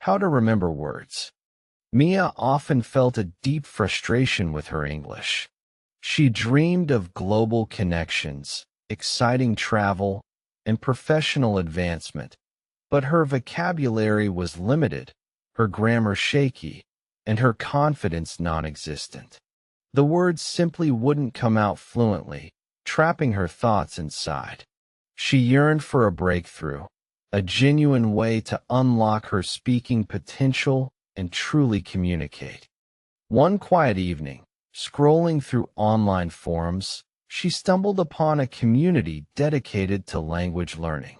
How to remember words. Mia often felt a deep frustration with her English. She dreamed of global connections, exciting travel, and professional advancement, but her vocabulary was limited, her grammar shaky, and her confidence non-existent. The words simply wouldn't come out fluently, trapping her thoughts inside. She yearned for a breakthrough, a genuine way to unlock her speaking potential and truly communicate. One quiet evening, scrolling through online forums, she stumbled upon a community dedicated to language learning.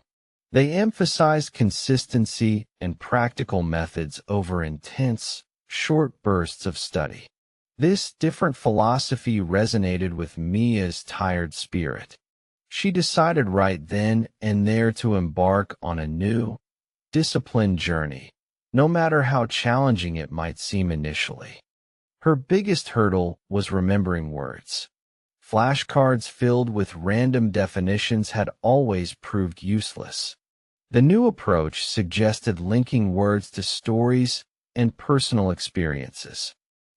They emphasized consistency and practical methods over intense, short bursts of study. This different philosophy resonated with Mia's tired spirit. She decided right then and there to embark on a new, disciplined journey, no matter how challenging it might seem initially. Her biggest hurdle was remembering words. Flashcards filled with random definitions had always proved useless. The new approach suggested linking words to stories and personal experiences.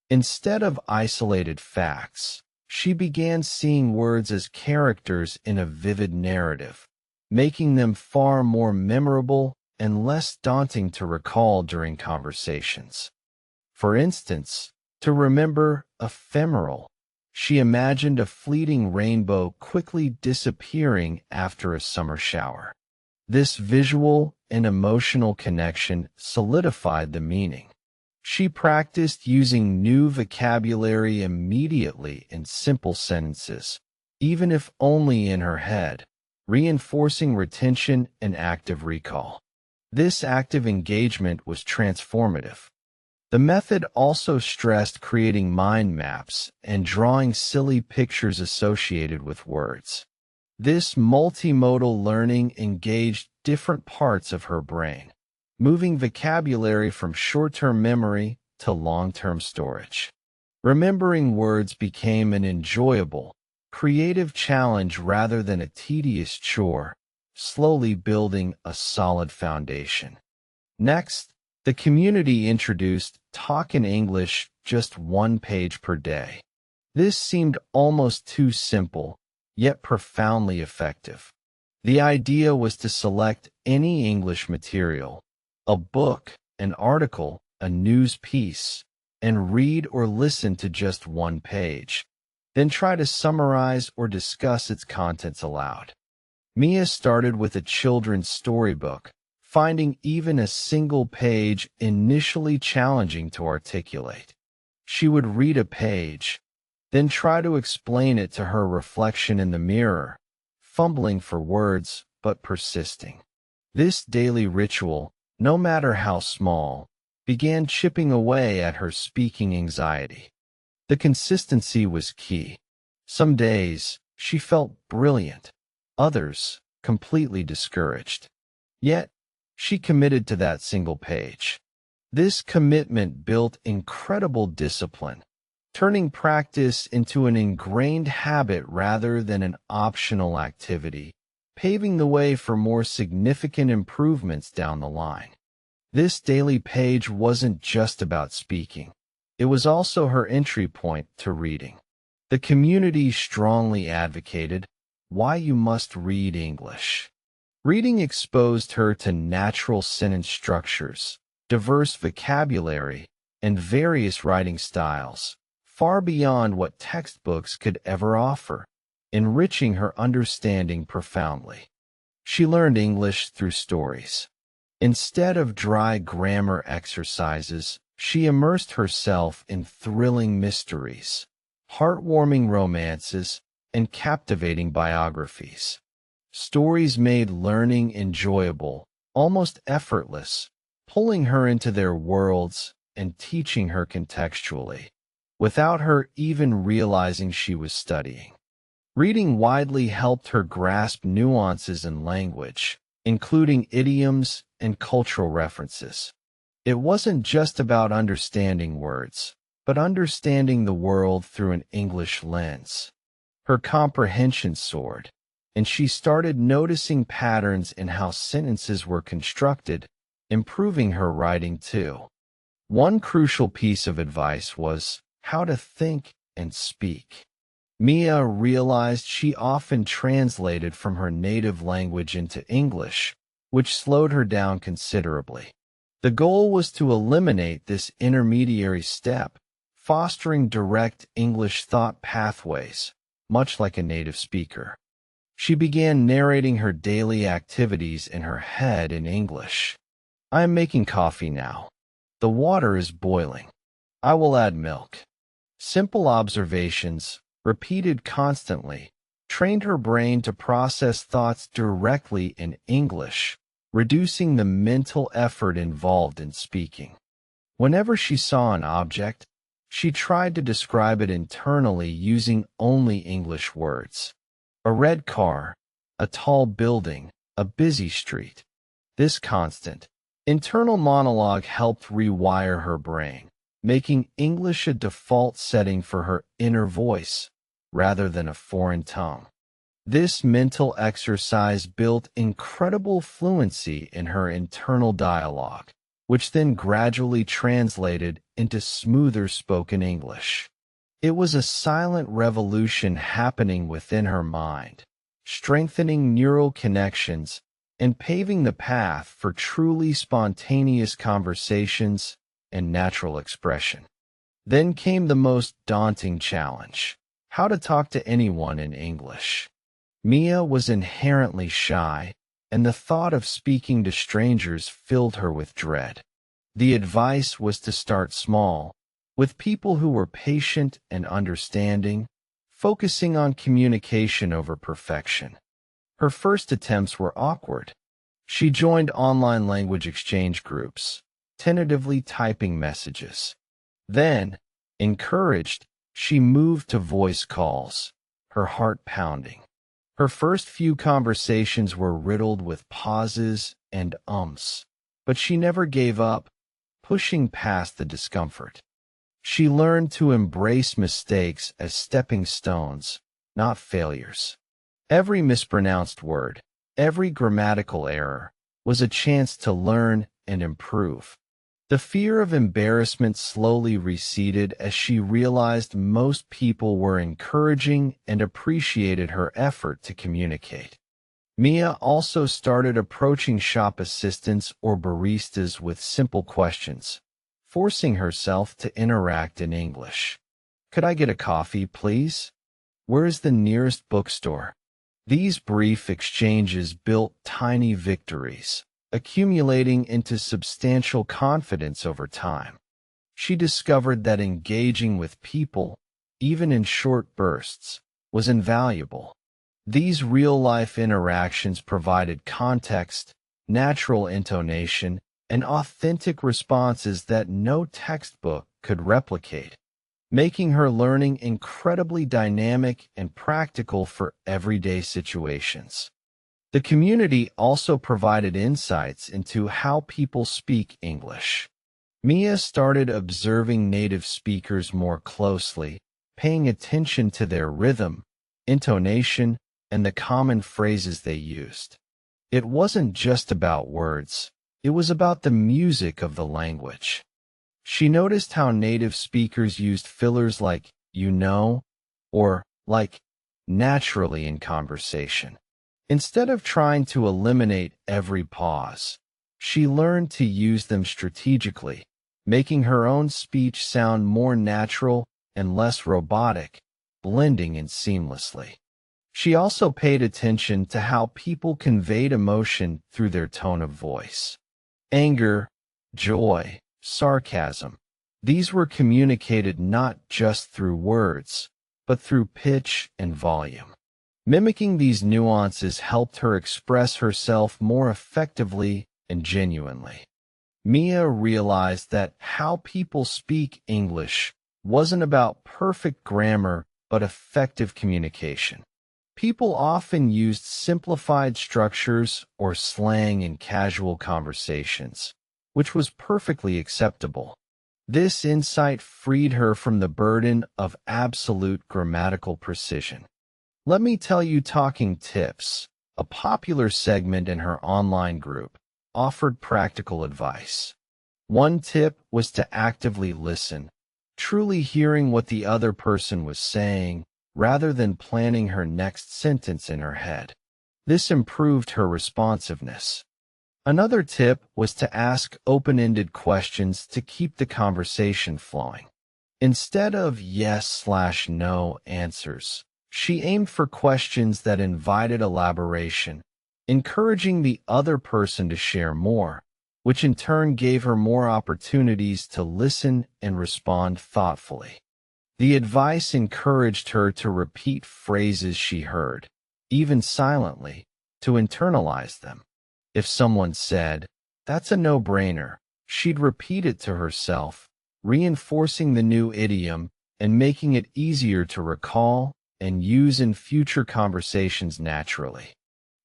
Instead of isolated facts, she began seeing words as characters in a vivid narrative, making them far more memorable and less daunting to recall during conversations. For instance, to remember ephemeral, she imagined a fleeting rainbow quickly disappearing after a summer shower. This visual and emotional connection solidified the meaning. She practiced using new vocabulary immediately in simple sentences, even if only in her head, reinforcing retention and active recall. This active engagement was transformative. The method also stressed creating mind maps and drawing silly pictures associated with words. This multimodal learning engaged different parts of her brain, moving vocabulary from short-term memory to long-term storage. Remembering words became an enjoyable, creative challenge rather than a tedious chore, slowly building a solid foundation. Next, the community introduced Talk in English just one page per day. This seemed almost too simple, yet profoundly effective. The idea was to select any English material, a book, an article, a news piece, and read or listen to just one page, then try to summarize or discuss its contents aloud. Mia started with a children's storybook, finding even a single page initially challenging to articulate. She would read a page, then try to explain it to her reflection in the mirror, fumbling for words but persisting. This daily ritual, no matter how small, began chipping away at her speaking anxiety. The consistency was key. Some days, she felt brilliant, others completely discouraged. Yet, she committed to that single page. This commitment built incredible discipline, turning practice into an ingrained habit rather than an optional activity, paving the way for more significant improvements down the line. This daily page wasn't just about speaking. It was also her entry point to reading. The community strongly advocated why you must read English. Reading exposed her to natural sentence structures, diverse vocabulary, and various writing styles, far beyond what textbooks could ever offer, enriching her understanding profoundly. She learned English through stories. Instead of dry grammar exercises, she immersed herself in thrilling mysteries, heartwarming romances, and captivating biographies. Stories made learning enjoyable, almost effortless, pulling her into their worlds and teaching her contextually, without her even realizing she was studying. Reading widely helped her grasp nuances in language, including idioms and cultural references. It wasn't just about understanding words, but understanding the world through an English lens. Her comprehension soared, and she started noticing patterns in how sentences were constructed, improving her writing too. One crucial piece of advice was how to think and speak. Mia realized she often translated from her native language into English, which slowed her down considerably. The goal was to eliminate this intermediary step, fostering direct English thought pathways, much like a native speaker. She began narrating her daily activities in her head in English. I am making coffee now. The water is boiling. I will add milk. Simple observations, repeated constantly, trained her brain to process thoughts directly in English, reducing the mental effort involved in speaking. Whenever she saw an object, she tried to describe it internally using only English words. A red car, a tall building, a busy street. This constant, internal monologue helped rewire her brain, making English a default setting for her inner voice, rather than a foreign tongue. This mental exercise built incredible fluency in her internal dialogue, which then gradually translated into smoother spoken English. It was a silent revolution happening within her mind, strengthening neural connections and paving the path for truly spontaneous conversations and natural expression. Then came the most daunting challenge: how to talk to anyone in English. Mia was inherently shy, and the thought of speaking to strangers filled her with dread. The advice was to start small, with people who were patient and understanding, focusing on communication over perfection. Her first attempts were awkward. She joined online language exchange groups, tentatively typing messages. Then, encouraged, she moved to voice calls, her heart pounding. Her first few conversations were riddled with pauses and ums, but she never gave up, pushing past the discomfort. She learned to embrace mistakes as stepping stones, not failures. Every mispronounced word, every grammatical error, was a chance to learn and improve. The fear of embarrassment slowly receded as she realized most people were encouraging and appreciated her effort to communicate. Mia also started approaching shop assistants or baristas with simple questions, forcing herself to interact in English. Could I get a coffee, please? Where is the nearest bookstore? These brief exchanges built tiny victories, accumulating into substantial confidence over time. She discovered that engaging with people, even in short bursts, was invaluable. These real-life interactions provided context, natural intonation, and authentic responses that no textbook could replicate, making her learning incredibly dynamic and practical for everyday situations. The community also provided insights into how people speak English. Mia started observing native speakers more closely, paying attention to their rhythm, intonation, and the common phrases they used. It wasn't just about words, it was about the music of the language. She noticed how native speakers used fillers like, you know, or like, naturally in conversation. Instead of trying to eliminate every pause, she learned to use them strategically, making her own speech sound more natural and less robotic, blending in seamlessly. She also paid attention to how people conveyed emotion through their tone of voice. Anger, joy, sarcasm. These were communicated not just through words, but through pitch and volume. Mimicking these nuances helped her express herself more effectively and genuinely. Mia realized that how people speak English wasn't about perfect grammar, but effective communication. People often used simplified structures or slang in casual conversations, which was perfectly acceptable. This insight freed her from the burden of absolute grammatical precision. Let me tell you talking tips, a popular segment in her online group, offered practical advice. One tip was to actively listen, truly hearing what the other person was saying, rather than planning her next sentence in her head. This improved her responsiveness. Another tip was to ask open-ended questions to keep the conversation flowing. Instead of yes/no answers, she aimed for questions that invited elaboration, encouraging the other person to share more, which in turn gave her more opportunities to listen and respond thoughtfully. The advice encouraged her to repeat phrases she heard, even silently, to internalize them. If someone said, "That's a no-brainer," she'd repeat it to herself, reinforcing the new idiom and making it easier to recall and use in future conversations naturally.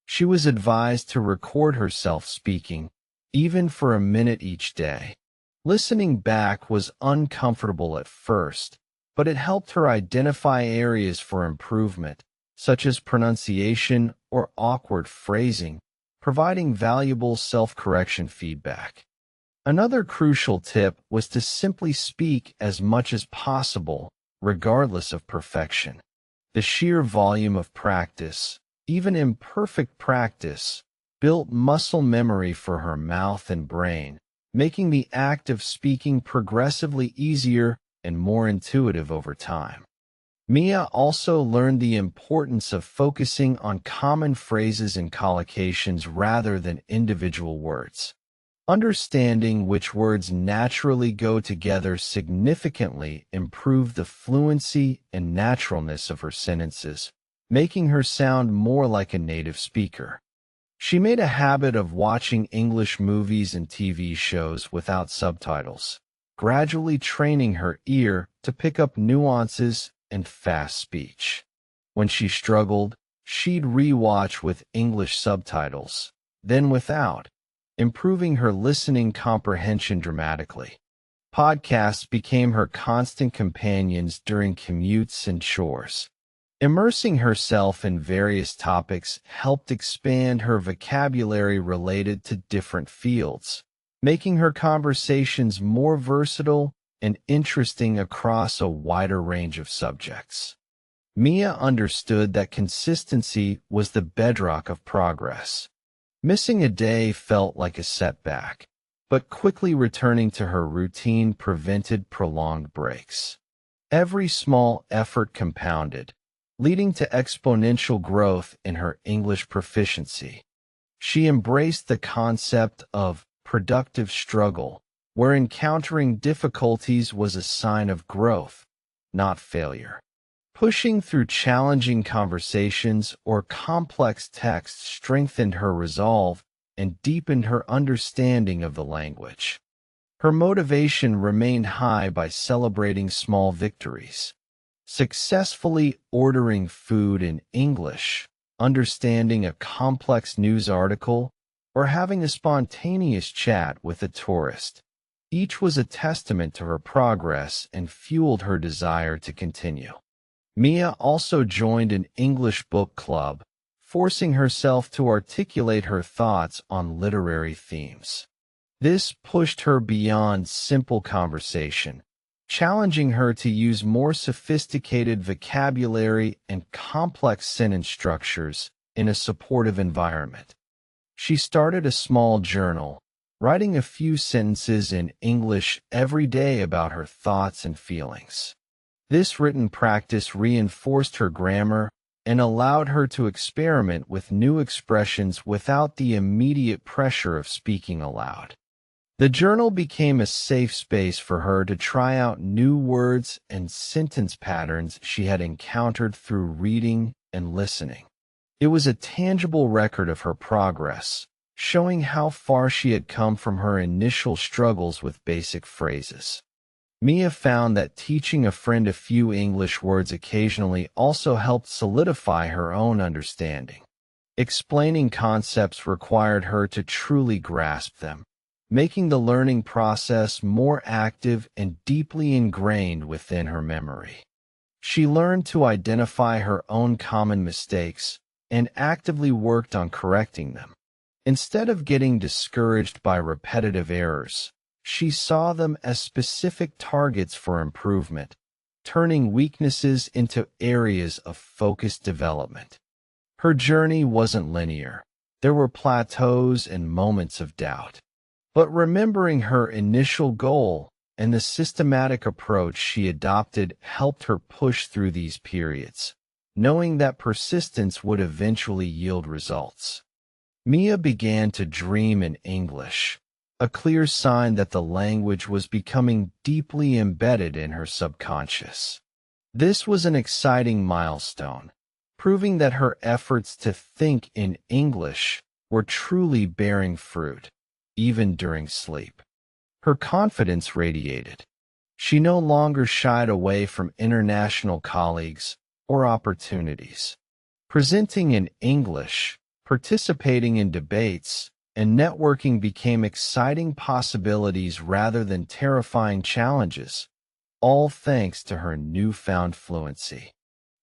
She was advised to record herself speaking, even for a minute each day. Listening back was uncomfortable at first, but it helped her identify areas for improvement, such as pronunciation or awkward phrasing, providing valuable self-correction feedback. Another crucial tip was to simply speak as much as possible, regardless of perfection. The sheer volume of practice, even imperfect practice, built muscle memory for her mouth and brain, making the act of speaking progressively easier and more intuitive over time. Mia also learned the importance of focusing on common phrases and collocations rather than individual words. Understanding which words naturally go together significantly improved the fluency and naturalness of her sentences, making her sound more like a native speaker. She made a habit of watching English movies and TV shows without subtitles, gradually training her ear to pick up nuances and fast speech. When she struggled, she'd re-watch with English subtitles, then without, improving her listening comprehension dramatically. Podcasts became her constant companions during commutes and chores. Immersing herself in various topics helped expand her vocabulary related to different fields, making her conversations more versatile and interesting across a wider range of subjects. Mia understood that consistency was the bedrock of progress. Missing a day felt like a setback, but quickly returning to her routine prevented prolonged breaks. Every small effort compounded, leading to exponential growth in her English proficiency. She embraced the concept of productive struggle, where encountering difficulties was a sign of growth, not failure. Pushing through challenging conversations or complex texts strengthened her resolve and deepened her understanding of the language. Her motivation remained high by celebrating small victories. Successfully ordering food in English, understanding a complex news article, or having a spontaneous chat with a tourist. Each was a testament to her progress and fueled her desire to continue. Mia also joined an English book club, forcing herself to articulate her thoughts on literary themes. This pushed her beyond simple conversation, challenging her to use more sophisticated vocabulary and complex sentence structures in a supportive environment. She started a small journal, writing a few sentences in English every day about her thoughts and feelings. This written practice reinforced her grammar and allowed her to experiment with new expressions without the immediate pressure of speaking aloud. The journal became a safe space for her to try out new words and sentence patterns she had encountered through reading and listening. It was a tangible record of her progress, showing how far she had come from her initial struggles with basic phrases. Mia found that teaching a friend a few English words occasionally also helped solidify her own understanding. Explaining concepts required her to truly grasp them, making the learning process more active and deeply ingrained within her memory. She learned to identify her own common mistakes and actively worked on correcting them. Instead of getting discouraged by repetitive errors, she saw them as specific targets for improvement, turning weaknesses into areas of focused development. Her journey wasn't linear. There were plateaus and moments of doubt. But remembering her initial goal and the systematic approach she adopted helped her push through these periods, knowing that persistence would eventually yield results. Mia began to dream in English, a clear sign that the language was becoming deeply embedded in her subconscious. This was an exciting milestone, proving that her efforts to think in English were truly bearing fruit, even during sleep. Her confidence radiated. She no longer shied away from international colleagues or opportunities. Presenting in English, participating in debates, and networking became exciting possibilities rather than terrifying challenges, all thanks to her newfound fluency.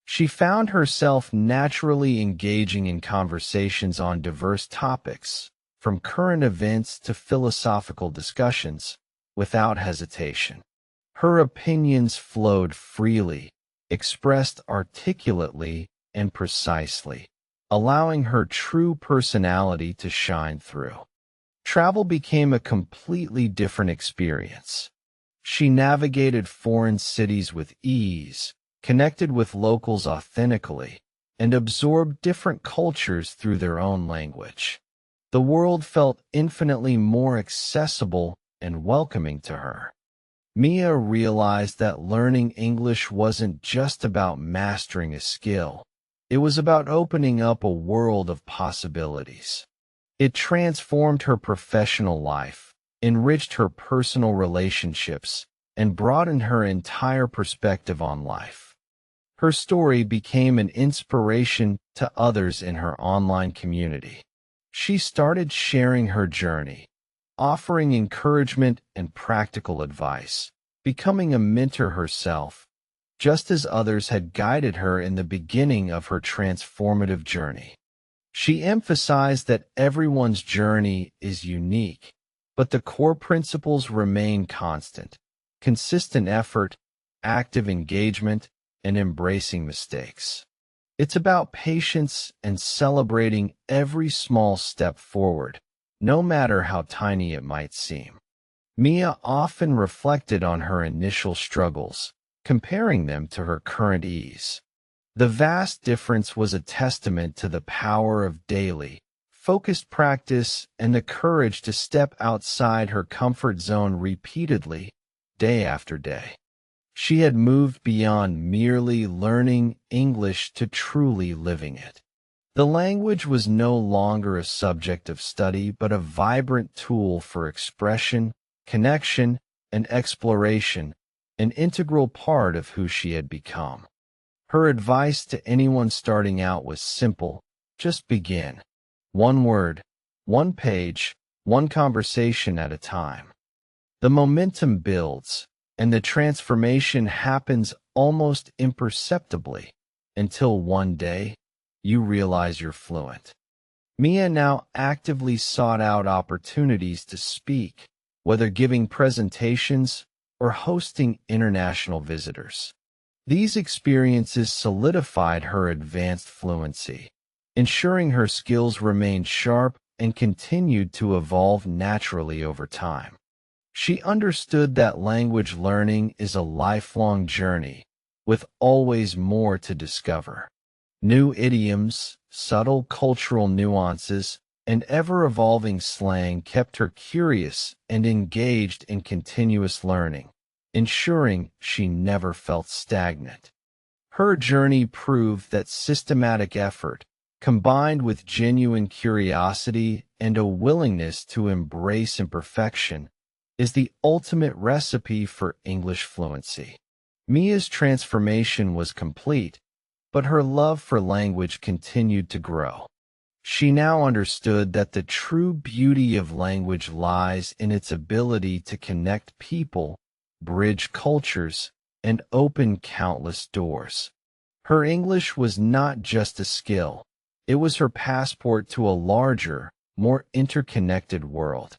She found herself naturally engaging in conversations on diverse topics, from current events to philosophical discussions, without hesitation. Her opinions flowed freely, expressed articulately and precisely, allowing her true personality to shine through. Travel became a completely different experience. She navigated foreign cities with ease, connected with locals authentically, and absorbed different cultures through their own language. The world felt infinitely more accessible and welcoming to her. Mia realized that learning English wasn't just about mastering a skill. It was about opening up a world of possibilities. It transformed her professional life, enriched her personal relationships, and broadened her entire perspective on life. Her story became an inspiration to others in her online community. She started sharing her journey, offering encouragement and practical advice, becoming a mentor herself, just as others had guided her in the beginning of her transformative journey. She emphasized that everyone's journey is unique, but the core principles remain constant: consistent effort, active engagement, and embracing mistakes. It's about patience and celebrating every small step forward, no matter how tiny it might seem. Mia often reflected on her initial struggles, comparing them to her current ease. The vast difference was a testament to the power of daily, focused practice and the courage to step outside her comfort zone repeatedly, day after day. She had moved beyond merely learning English to truly living it. The language was no longer a subject of study but a vibrant tool for expression, connection, and exploration, an integral part of who she had become. Her advice to anyone starting out was simple: just begin. One word, one page, one conversation at a time. The momentum builds, and the transformation happens almost imperceptibly, until one day, you realize you're fluent. Mia now actively sought out opportunities to speak, whether giving presentations or hosting international visitors. These experiences solidified her advanced fluency, ensuring her skills remained sharp and continued to evolve naturally over time. She understood that language learning is a lifelong journey, with always more to discover. New idioms, subtle cultural nuances, and ever-evolving slang kept her curious and engaged in continuous learning, ensuring she never felt stagnant. Her journey proved that systematic effort, combined with genuine curiosity and a willingness to embrace imperfection, is the ultimate recipe for English fluency. Mia's transformation was complete, but her love for language continued to grow. She now understood that the true beauty of language lies in its ability to connect people, bridge cultures, and open countless doors. Her English was not just a skill. It was her passport to a larger, more interconnected world.